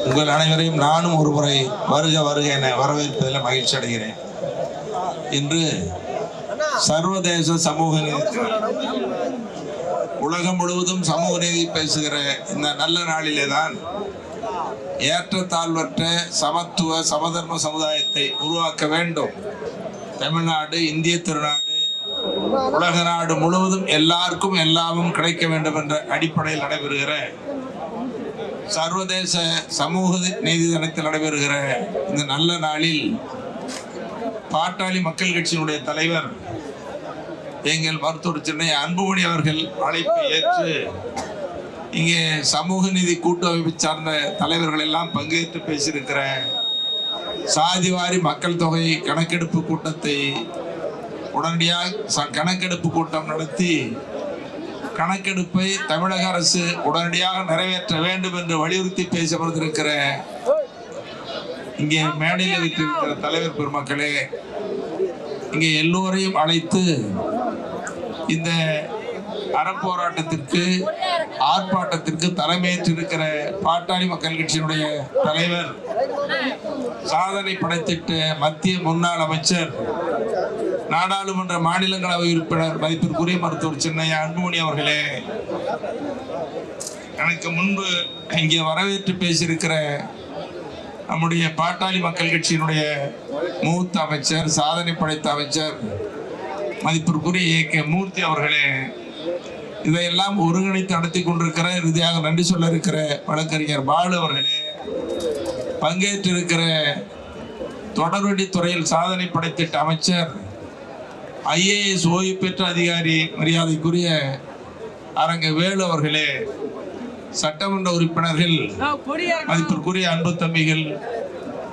உங்கள் அனைவரையும் நானும் ஒரு முறை வருக வருக என வரவேற்பதில் மகிழ்ச்சி அடைகிறேன். இன்று சர்வதேச சமூக நீதி, உலகம் முழுவதும் சமூக நீதி பேசுகிற இந்த நல்ல நாளிலே தான் ஏற்றத்தாழ்வற்ற சமத்துவ சமதர்ம சமுதாயத்தை உருவாக்க வேண்டும். தமிழ்நாடு, இந்திய திருநாடு, உலக நாடு முழுவதும் எல்லாருக்கும் எல்லாமும் கிடைக்க வேண்டும் என்ற அடிப்படையில் நடைபெறுகிற சர்வதேச சமூக நீதி தினத்தில் நடைபெறுகிற இந்த நல்ல நாளில் பாட்டாளி மக்கள் கட்சியினுடைய தலைவர் எங்கள் மருத்துவர் சென்னை அன்புமணி அவர்கள் அழைப்பை ஏற்று இங்கே சமூக நீதி கூட்டமைப்பு சார்ந்த தலைவர்கள் எல்லாம் பங்கேற்று பேசியிருக்கிற சாதிவாரி மக்கள் தொகை கணக்கெடுப்பு கூட்டத்தை உடனடியாக கணக்கெடுப்பு கூட்டம் நடத்தி கணக்கெடுப்பை தமிழக அரசு உடனடியாக நிறைவேற்ற வேண்டும் என்று வலியுறுத்தி பேசப்பட்டிருக்கிற இங்கே மேடையில் வைத்திருக்கிற தலைவர் பெருமக்களே, இங்கே எல்லோரையும் அழைத்து இந்த அறப்போராட்டத்திற்கு ஆர்ப்பாட்டத்திற்கு தலைமையேற்றிருக்கிற பாட்டாளி மக்கள் கட்சியினுடைய தலைவர், சாதனை படைத்திட்ட மத்திய முன்னாள் அமைச்சர், நாடாளுமன்ற மாநிலங்களவை உறுப்பினர் மதிப்பிற்குரிய மருத்துவர் சென்னை அன்புமணி அவர்களே, எனக்கு முன்பு இங்கே வரவேற்று பேசியிருக்கிற நம்முடைய பாட்டாளி மக்கள் கட்சியினுடைய மூத்த அமைச்சர், சாதனை படைத்த அமைச்சர் மதிப்பிற்குரிய ஏ.கே. மூர்த்தி அவர்களே, இதையெல்லாம் ஒருங்கிணைத்து நடத்தி கொண்டிருக்கிற, இறுதியாக நன்றி சொல்ல இருக்கிற வழக்கறிஞர் பாலு அவர்களே, பங்கேற்றிருக்கிற தொடர்வண்டித்துறையில் சாதனை படைத்திட்ட அமைச்சர், IAS ஓய்வு பெற்ற அதிகாரி மரியாதைக்குரிய அரங்க வேலு அவர்களே, சட்டமன்ற உறுப்பினர்கள் மதிப்பிற்குரிய அன்பு தம்பிகள்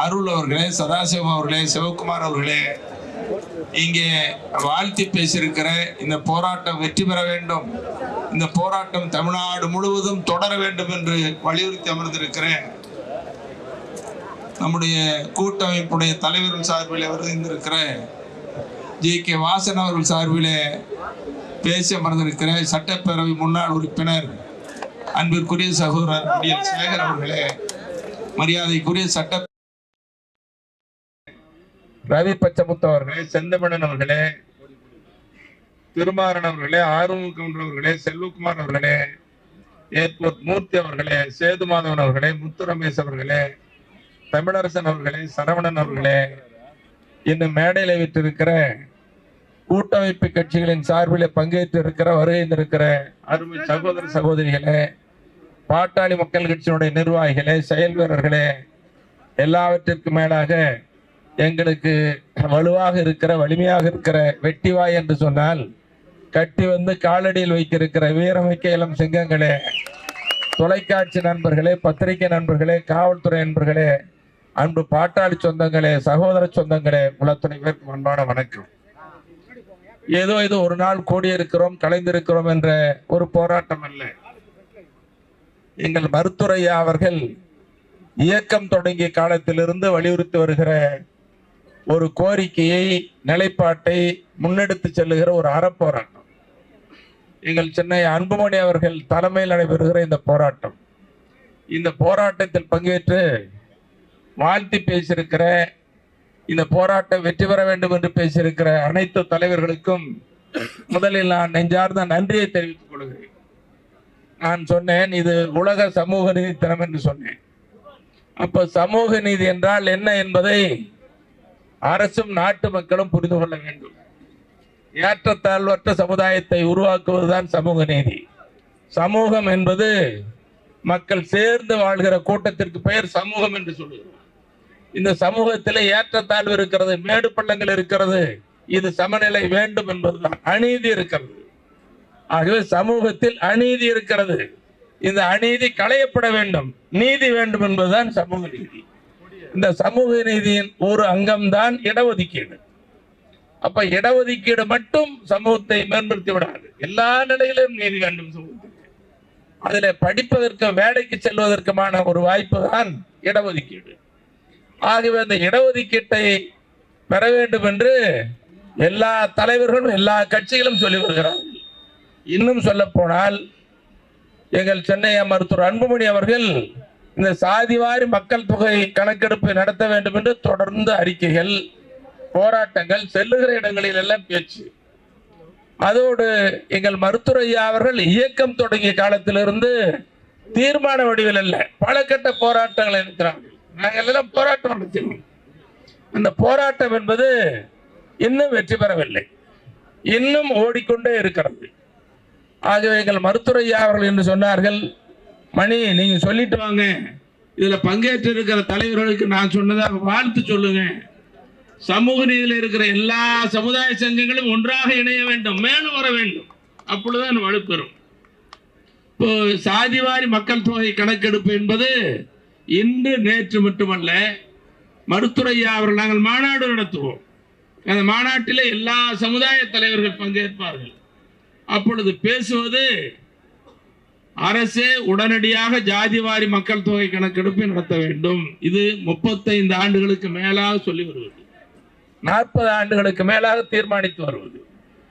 அருள் அவர்களே, சதாசிவம் அவர்களே, சிவகுமார் அவர்களே, இங்கே வாழ்த்தி பேசியிருக்கிற இந்த போராட்டம் வெற்றி பெற வேண்டும், இந்த போராட்டம் தமிழ்நாடு முழுவதும் தொடர வேண்டும் என்று வலியுறுத்தி அமர்ந்திருக்கிறேன். நம்முடைய கூட்டமைப்புடைய தலைவர்கள் சார்பில் வருகின்றிருக்கிற G.K. வாசன் அவர்கள் சார்பிலே பேசி அமர்ந்திருக்கிற சட்டப்பேரவை முன்னாள் உறுப்பினர் அன்பிற்குரிய சகோதரர் முடியல் சேகர் அவர்களே, மரியாதைக்குரிய சட்ட ரவி பச்சமுத்து அவர்களே, செந்தமிழன் அவர்களே, திருமாறன் அவர்களே, ஆறுமுகம் அவர்களே, செல்வகுமார் அவர்களே, ஏர்போர்ட் மூர்த்தி அவர்களே, சேதுமாதவன் அவர்களே, முத்து ரமேஷ் அவர்களே, தமிழரசன் அவர்களே, சரவணன் அவர்களே, இன்னும் மேடையில் வைத்திருக்கிற கூட்டமைப்பு கட்சிகளின் சார்பில் பங்கேற்றிருக்கிற வருகின்றிருக்கிற அருமை சகோதர சகோதரிகளே, பாட்டாளி மக்கள் கட்சியினுடைய நிர்வாகிகளே, செயல் வீரர்களே, எல்லாவற்றிற்கு மேலாக எங்களுக்கு வலுவாக இருக்கிற, வலிமையாக இருக்கிற வெட்டிவாய் என்று சொன்னால் கட்டி வந்து காலடியில் வைத்திருக்கிற வீரமிக்க இளம் சிங்கங்களே, தொலைக்காட்சி நண்பர்களே, பத்திரிகை நண்பர்களே, காவல்துறை நண்பர்களே, அன்பு பாட்டாளி சொந்தங்களே, சகோதர சொந்தங்களே, உலகத்துணை பேருக்கு அன்பான வணக்கம். ஏதோ இது ஒரு நாள் கூடியிருக்கிறோம், கலைந்திருக்கிறோம் என்ற ஒரு போராட்டம் அல்ல. எங்கள் மருத்துவரையா அவர்கள் இயக்கம் தொடங்கிய காலத்திலிருந்து வலியுறுத்தி வருகிற ஒரு கோரிக்கையை, நிலைப்பாட்டை முன்னெடுத்து செல்லுகிற ஒரு அறப்போராட்டம். எங்கள் சென்னை அன்புமணி அவர்கள் தலைமையில் நடைபெறுகிற இந்த போராட்டம், இந்த போராட்டத்தில் பங்கேற்று வாழ்த்தி பேசியிருக்கிற, இந்த போராட்டம் வெற்றி பெற வேண்டும் என்று பேசியிருக்கிற அனைத்து தலைவர்களுக்கும் முதலில் நான் நெஞ்சார்ந்த நன்றியை தெரிவித்துக் கொள்கிறேன். நான் சொன்னேன் இது உலக சமூக நீதி தினம் என்று சொன்னேன். அப்ப சமூக நீதி என்றால் என்ன என்பதை அரசும் நாட்டு மக்களும் புரிந்து கொள்ள வேண்டும். ஏற்றத்தாழ்வற்ற சமுதாயத்தை உருவாக்குவதுதான் சமூக நீதி. சமூகம் என்பது மக்கள் சேர்ந்து வாழ்கிற கூட்டத்திற்கு பெயர் சமூகம் என்று சொல்லுகிறோம். இந்த சமூகத்தில் ஏற்றத்தாழ்வு இருக்கிறது, மேடு பள்ளங்கள் இருக்கிறது, இது சமநிலை வேண்டும் என்பதுதான். அநீதி இருக்கிறது, ஆகவே சமூகத்தில் அநீதி இருக்கிறது, இந்த அநீதி களையப்பட வேண்டும், நீதி வேண்டும் என்பதுதான் சமூக நீதி. இந்த சமூக நீதியின் ஒரு அங்கம்தான் இடஒதுக்கீடு. அப்ப இடஒதுக்கீடு மட்டும் சமூகத்தை மேம்படுத்தி விடாது, எல்லா நிலையிலும் நீதி வேண்டும் சமூகத்துக்கு. அதுல படிப்பதற்கு, வேலைக்கு செல்வதற்குமான ஒரு வாய்ப்பு தான் இடஒதுக்கீடு. ஆகவே அந்த இடஒதுக்கீட்டை பெற வேண்டும் என்று எல்லா தலைவர்களும் எல்லா கட்சிகளும் சொல்லி வருகிறார்கள். இன்னும் சொல்ல போனால் எங்கள் சென்னை மருத்துவர் அன்புமணி அவர்கள் இந்த சாதிவாரி மக்கள் தொகை கணக்கெடுப்பை நடத்த வேண்டும் என்று தொடர்ந்து அறிக்கைகள், போராட்டங்கள், செல்லுகிற இடங்களில் எல்லாம் பேச்சு. அதோடு எங்கள் மருத்துவர் ஐயா அவர்கள் இயக்கம் தொடங்கிய காலத்திலிருந்து தீர்மான வடிவில் அல்ல, பல கட்ட போராட்டங்களை நடத்துறாங்க. நாங்கள் எல்லாம் போராட்டம் நடத்தினோம். அந்த போராட்டம் என்பது இன்னும் வெற்றி பெறவில்லை, இன்னும் ஓடிக்கொண்டே இருக்கிறது. ஆகவே எங்கள் மருத்துவர் ஐயா அவர்கள் என்று சொன்னார்கள், மணி நீங்க சொல்லிட்டு வாங்க, இதுல பங்கேற்று இருக்கிற தலைவர்களுக்கு நான் சொன்னதாக வாழ்த்து சொல்லுங்க. சமூக நீதியில் இருக்கிற எல்லா சமுதாய சங்கங்களும் ஒன்றாக இணைய வேண்டும், மேலும் வர வேண்டும், அப்பொழுதுதான் வலுப்பெறும். இப்போ சாதிவாரி மக்கள் தொகை கணக்கெடுப்பு என்பது இன்று நேற்று மட்டுமல்ல. மருத்துவர் ஐயா அவர்கள் நாங்கள் மாநாடு நடத்துவோம். அந்த மாநாட்டில் எல்லா சமுதாய தலைவர்கள் பங்கேற்பார்கள். அப்பொழுது பேசுவது, அரசே உடனடியாக ஜாதிவாரி மக்கள் தொகை கணக்கெடுப்பை நடத்த வேண்டும். இது 35 ஆண்டுகளுக்கு மேலாக சொல்லி வருவது, 40 ஆண்டுகளுக்கு மேலாக தீர்மானித்து வருவது.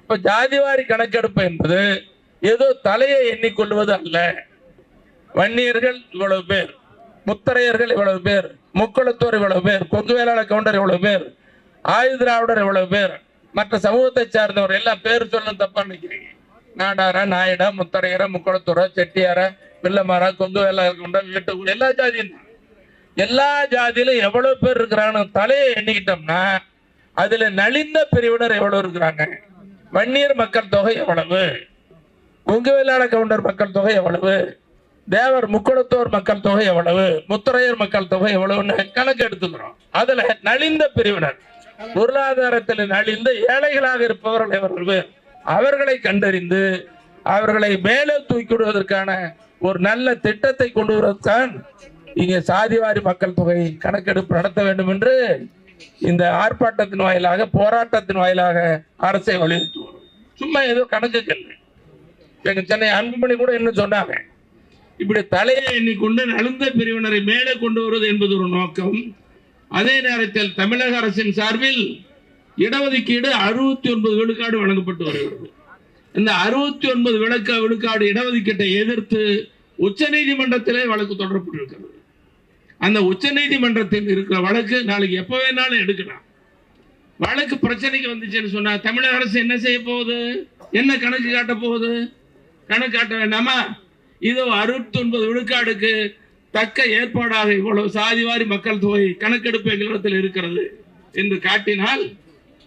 இப்ப ஜாதிவாரி கணக்கெடுப்பு என்பது ஏதோ தலையை எண்ணிக்கொள்வது அல்ல. வன்னியர்கள் இவ்வளவு பேர், முத்தரையர்கள் இவ்வளவு பேர், முக்குளத்தோர் இவ்வளவு பேர், கொங்கு வேளாள கவுண்டர் இவ்வளவு பேர், ஆயுதிராவிடர் இவ்வளவு பேர், மற்ற சமூகத்தை சார்ந்தவர் எல்லாம் பேர் சொல்ல தப்பா நினைக்கிறீங்க. நாடாரா, நாயுடா, முத்தரையரா, முக்குளத்தூரா, செட்டியாரா, வில்லமாரா, கொங்கு வேளாள கவுண்டர், வீட்டுக்குள்ள எல்லா ஜாதியும், எல்லா ஜாதியிலும் எவ்வளவு பேர் இருக்கிறாங்க தலையை எண்ணிக்கிட்டோம்னா அதுல நலிந்த பிரிவினர் எவ்வளவு இருக்கிறாங்க, வன்னியர் மக்கள் தொகை எவ்வளவு, கொங்கு வேளாள கவுண்டர் மக்கள் தொகை எவ்வளவு, தேவர் முக்குளத்தோர் மக்கள் தொகை எவ்வளவு, முத்தரையர் மக்கள் தொகை எவ்வளவுன்னு கணக்கு எடுத்துக்கிறோம். அதுல நலிந்த பிரிவினர், பொருளாதாரத்தில் நலிந்த ஏழைகளாக இருப்பவர்கள் எவர்கள் பேர், அவர்களை கண்டறிந்து அவர்களை மேலே தூக்கிவிடுவதற்கான ஒரு நல்ல திட்டத்தை கொண்டு வருவதற்கான் இங்கே சாதிவாரி மக்கள் தொகை கணக்கெடுப்பு நடத்த வேண்டும் என்று இந்த ஆர்ப்பாட்டத்தின் வாயிலாக, போராட்டத்தின் வாயிலாக அரசை வலியுறுத்துவோம். சும்மா ஏதோ கணக்குகள். எங்க சென்னை அன்புமணி கூட என்ன சொன்னாங்க, இப்படி தலையை எண்ணிக்கொண்டு நலிந்த பிரிவினரை மேலே கொண்டு வருவது என்பது ஒரு நோக்கம். அதே நேரத்தில் தமிழக அரசின் சார்பில் இடஒதுக்கீடு 69 விழுக்காடு வழங்கப்பட்டு வருகிறது. இந்த 69 விழுக்காடு இடஒதுக்கீட்டை எதிர்த்து உச்ச நீதிமன்றத்திலே வழக்கு தொடரப்பட்டிருக்கிறது. அந்த உச்ச நீதிமன்றத்தில் இருக்கிற வழக்கு நாளைக்கு எப்ப வேணாலும் எடுக்கலாம். வழக்கு பிரச்சனைக்கு வந்துச்சுன்னு சொன்னா தமிழக அரசு என்ன செய்ய போகுது, என்ன கணக்கு காட்ட போகுது? கணக்கு காட்ட வேண்டாமா? இது 69 விழுக்காடுக்கு தக்க ஏற்பாடாக இவ்வளவு சாதிவாரி மக்கள் தொகை கணக்கெடுப்பு எங்களிடத்தில் இருக்கிறது என்று காட்டினால்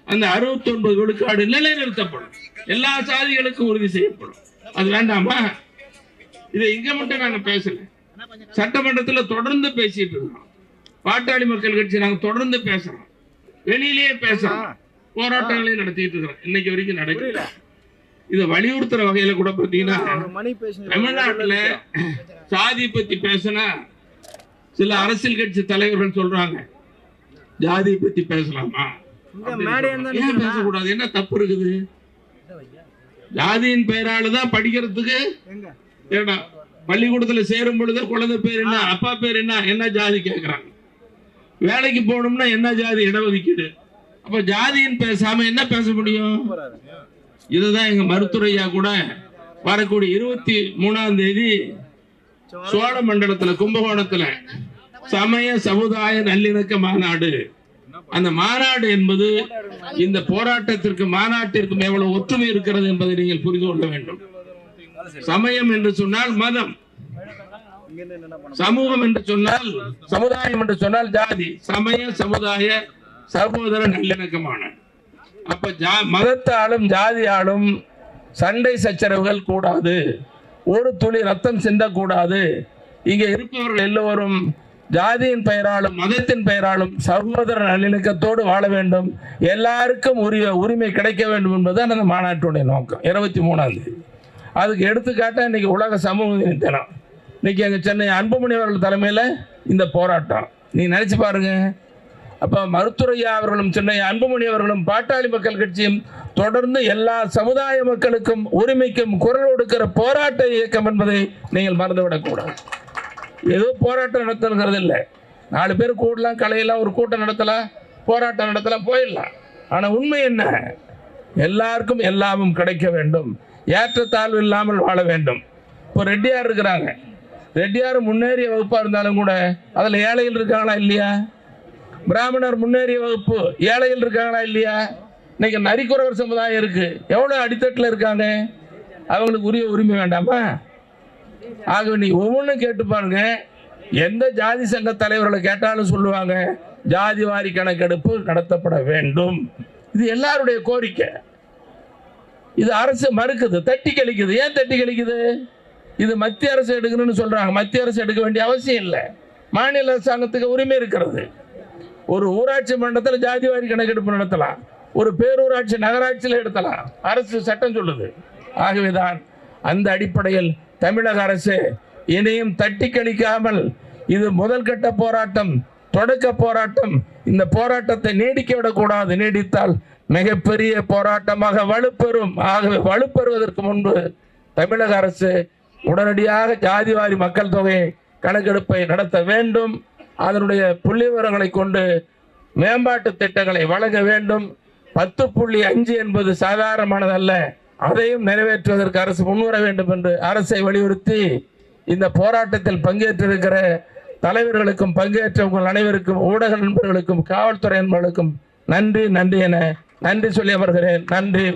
அந்த 69 விழுக்காடு நிலைநிறுத்தப்படும், எல்லா சாதிகளுக்கும் உறுதி செய்யப்படும். அது வேண்டாமா? இதை இங்க மட்டும் நாங்க பேசல, சட்டமன்றத்தில் தொடர்ந்து பேசிட்டு இருக்கோம். பாட்டாளி மக்கள் கட்சி நாங்க தொடர்ந்து பேசுறோம், வெளியிலேயே பேசுறோம், போராட்டங்களையும் நடத்திட்டு இருக்கிறோம். இன்னைக்கு வரைக்கும் நடக்கல. இதை வலியுறுத்துற வகையில கூட பாத்தீங்கன்னா தமிழ்நாட்டுல சாதி பத்தி பேசினா சில அரசியல் கட்சி தலைவர்கள் சொல்றாங்க, ஜாதி பத்தி பேசலாமா, ஏன் பேசக்கூடாது, என்ன தப்பு இருக்குது? ஜாதியின் பெயராலதான் படிக்கிறதுக்கு பள்ளிக்கூடத்துல சேரும் பொழுது குழந்தை பேர் என்ன, அப்பா பேர் என்ன, என்ன ஜாதி கேட்கிறாங்க. வேலைக்கு போகணும்னா என்ன ஜாதி, இடஒதுக்கீடு. அப்ப ஜாதியின் பேசாம என்ன பேச முடியும்? இதுதான் எங்க மருத்துவர் ஐயா கூட வரக்கூடிய 23ஆம் தேதி சோழ மண்டலத்துல கும்பகோணத்துல சமய சமுதாய நல்லிணக்க மாநாடு. அந்த மாநாடு என்பது இந்த போராட்டத்திற்கு மாநாட்டிற்கும் எவ்வளவு ஒற்றுமை இருக்கிறது என்பதை நீங்கள் புரிந்து கொள்ள வேண்டும். சமயம் என்று சொன்னால் மதம், சமூகம் என்று சொன்னால் சமுதாயம் என்று சொன்னால் ஜாதி, சமய சமுதாய சகோதர நல்லிணக்கமான. அப்ப மதத்தாலும் ஜாதியாலும் சண்டை சச்சரவுகள் கூடாது, ஒரு துளி ரத்தம் சிந்தக்கூடாது. இங்கே இருப்பவர்கள் எல்லோரும் ஜாதியின் பெயராலும் மதத்தின் பெயராலும் சகோதர நல்லிணக்கத்தோடு வாழ வேண்டும், எல்லாருக்கும் உரிமை கிடைக்க வேண்டும் என்பதுதான் அந்த மாநாட்டுடைய நோக்கம். 23ஆம் தேதி அதுக்கு எடுத்துக்காட்ட இன்னைக்கு உலக சமூக தினம். இன்னைக்கு எங்க சென்னை அன்புமணி அவர்கள் தலைமையில் இந்த போராட்டம் நீ நினைச்சு பாருங்க. அப்ப மருத்துவர் ஐயா அவர்களும் சென்னை அன்புமணி அவர்களும் பாட்டாளி மக்கள் கட்சியும் தொடர்ந்து எல்லா சமுதாய மக்களுக்கும் உரிமைக்கும் குரல் கொடுக்கிற போராட்ட இயக்கம் என்பதை நீங்கள் மறந்துவிடக் கூடாது. ஏதோ போராட்டம் நடத்துறது இல்லை, 4 பேர் கூடலாம், கலையெல்லாம், ஒரு கூட்டம் நடத்தலாம், போராட்டம் நடத்தலாம், போயிடலாம். ஆனா உண்மை என்ன? எல்லாருக்கும் எல்லாமும் கிடைக்க வேண்டும், ஏற்றத்தாழ்வு இல்லாமல் வாழ வேண்டும். இப்போ ரெட்டியார் இருக்கிறாங்க, ரெட்டியார் முன்னேறிய வகுப்பா இருந்தாலும் கூட அதுல ஏழைகள் இருக்காங்களா இல்லையா? பிராமணர் முன்னேறிய வகுப்பு, ஏழைகள் இருக்காங்களா இல்லையா? இன்னைக்கு நரிக்குறவர் சமுதாயம் இருக்கு, எவ்வளவு அடித்தட்டில் இருக்காங்க, அவங்களுக்கு உரிய உரிமை வேண்டாமா? ஆகவே நீ ஒவ்வொன்றும் கேட்டு பாருங்க. எந்த ஜாதி சங்க தலைவர்களை கேட்டாலும் சொல்லுவாங்க ஜாதி வாரி கணக்கெடுப்பு நடத்தப்பட வேண்டும். இது எல்லாருடைய கோரிக்கை. இது அரசு மறுக்குது, தட்டி கழிக்குது. ஏன் தட்டி கழிக்குது? இது மத்திய அரசு எடுக்கணும்னு சொல்றாங்க. மத்திய அரசு எடுக்க வேண்டிய அவசியம் இல்லை. மாநில அரசாங்கத்துக்கு உரிமை இருக்கிறது. ஒரு ஊராட்சி மன்றத்தில் ஜாதி வாரி கணக்கெடுப்பு நடத்தலாம், ஒரு பேரூராட்சி நகராட்சியில் எடுத்தலாம், அரசு சட்டம் சொல்லுது. ஆகவேதான் அந்த அடிப்படையில் தமிழக அரசு இனியும் தட்டி கழிக்காமல், இது முதல் கட்ட போராட்டம், தொடக்க போராட்டம், இந்த போராட்டத்தை நீடிக்க விடக்கூடாது. நீடித்தால் மிகப்பெரிய போராட்டமாக வலுப்பெறும். ஆகவே வலுப்பெறுவதற்கு முன்பு தமிழக அரசு உடனடியாக ஜாதிவாரி மக்கள் தொகை கணக்கெடுப்பை நடத்த வேண்டும். அதனுடைய புள்ளி விவரங்களை கொண்டு மேம்பாட்டு திட்டங்களை வழங்க வேண்டும். 10.5 என்பது சாதாரணமானதல்ல, அதையும் நிறைவேற்றுவதற்கு அரசு முன்வர வேண்டும் என்று அரசை வலியுறுத்தி இந்த போராட்டத்தில் பங்கேற்றிருக்கிற தலைவர்களுக்கும் பங்கேற்ற உங்கள் அனைவருக்கும், ஊடக நண்பர்களுக்கும், காவல்துறை நண்பர்களுக்கும் நன்றி என நன்றி சொல்லி அமர்கிறேன். நன்றி.